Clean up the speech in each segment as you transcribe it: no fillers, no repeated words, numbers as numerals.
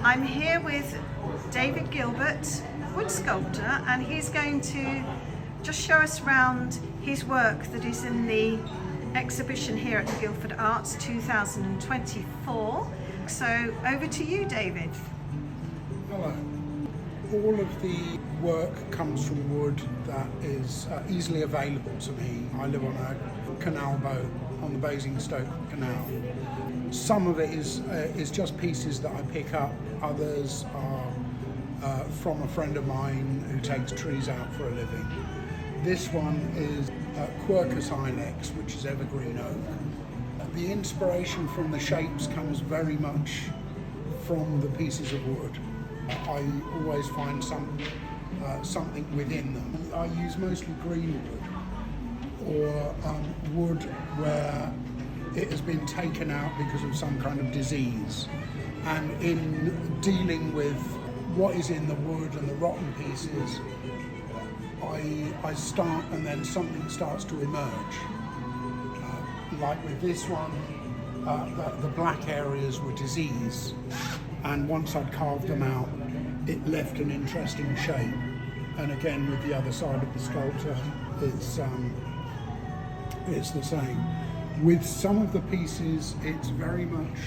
I'm here with David Gilbert, wood sculptor, and he's going to just show us around his work that is in the exhibition here at the Guildford Arts 2024. So over to you, David. Hello. All of the work comes from wood that is easily available to me. I live on a canal boat on the Basingstoke Canal. Some of it is just pieces that I pick up. Others are from a friend of mine who takes trees out for a living. This one is Quercus ilex, which is evergreen oak. The inspiration from the shapes comes very much from the pieces of wood. I always find something within them. I use mostly green wood or wood where it has been taken out because of some kind of disease. And in dealing with what is in the wood and the rotten pieces, I start and then something starts to emerge. Like with this one, the black areas were disease, and once I'd carved them out, it left an interesting shape. And again, with the other side of the sculpture, it's the same. With some of the pieces, it's very much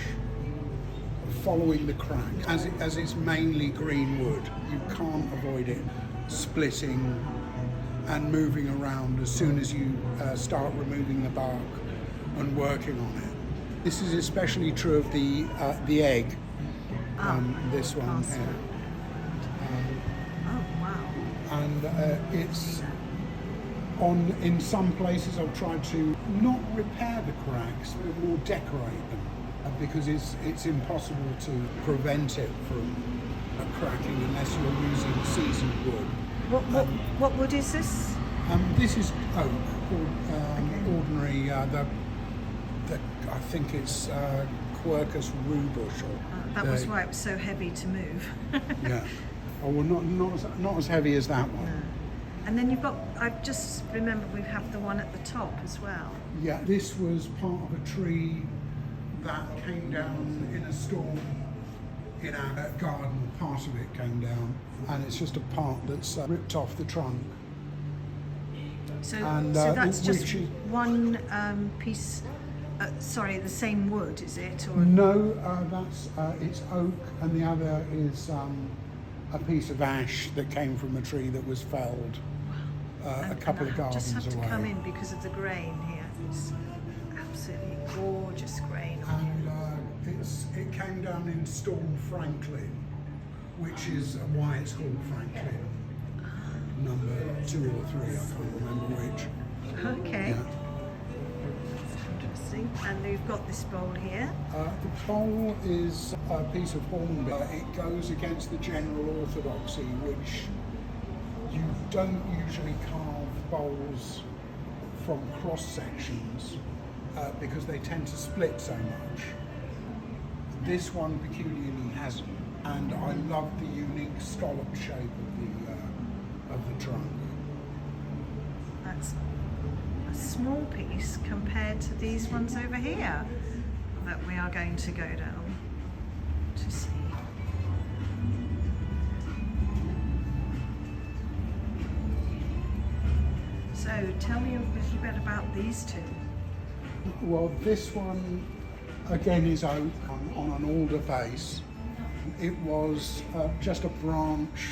following the crack. As it's mainly green wood, you can't avoid it splitting and moving around as soon as you start removing the bark and working on it. This is especially true of the egg. This one here. Oh wow! And it's in some places I've tried to not repair the cracks, but more decorate them, because it's impossible to prevent it from cracking unless you're using seasoned wood. What wood is this? This is oak, ordinary. I think it's Quercus rubus. That was why it was so heavy to move. Yeah. Oh well, not as heavy as that one. No. And then you've got, I just remember we have the one at the top as well. Yeah, this was part of a tree that came down in a storm in our garden. Part of it came down, and it's just a part that's ripped off the trunk. So that's just one piece, sorry, the same wood, is it? Or? No, it's oak, and the other is a piece of ash that came from a tree that was felled a couple of gardens away. Just have to come in because of the grain here. It's absolutely gorgeous grain. And it came down in Storm Franklin, which is why it's called Franklin. Number 2 or 3, I can't remember which. Okay. Yeah. Interesting. And we've got this bowl here. The bowl is a piece of hornbill. It goes against the general orthodoxy, which you don't usually carve bowls from cross sections because they tend to split so much. This one peculiarly hasn't, and I love the unique scallop shape of the trunk. That's a small piece compared to these ones over here that we are going to go down to see. So tell me a little bit about these two. Well, this one again is oak on an alder base. It was just a branch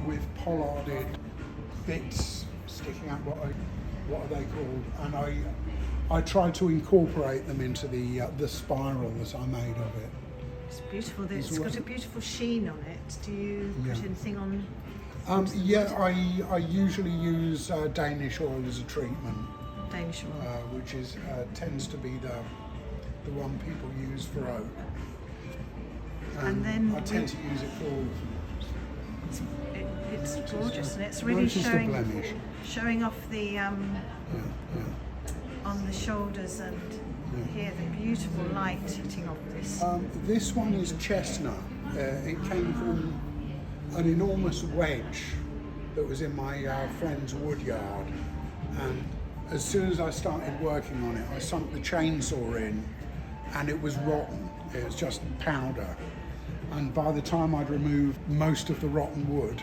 with pollarded bits sticking out. What are they called? And I tried to incorporate them into the spiral that I made of it. It's beautiful. It's got a beautiful sheen on it. Do you put anything on? Yeah, I usually use Danish oil as a treatment. Danish oil, which is tends to be the one people use for oak. And then I tend to use it for all of them. It's gorgeous, and it's really showing off the on the shoulders and here the beautiful light hitting off this. This one is chestnut. It came from an enormous wedge that was in my friend's wood yard, and as soon as I started working on it, I sunk the chainsaw in, and it was rotten. It was just powder. And by the time I'd removed most of the rotten wood,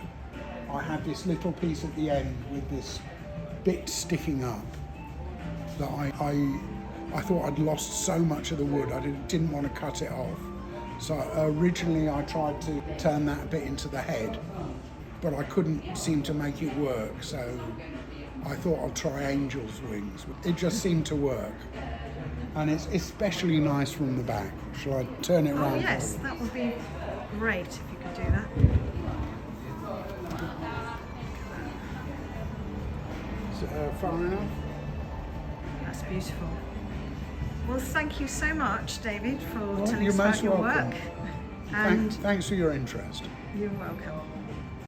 I had this little piece at the end with this bit sticking up that I thought I'd lost so much of the wood, I didn't want to cut it off. So originally I tried to turn that bit into the head, but I couldn't seem to make it work, so I thought I'll try angel's wings. It just seemed to work. And it's especially nice from the back. Shall I turn it around? Oh yes, that would be great if you could do that. Is it far enough? That's beautiful. Well, thank you so much, David, for telling You're us about most your welcome. work. And Thanks for your interest. you're welcome.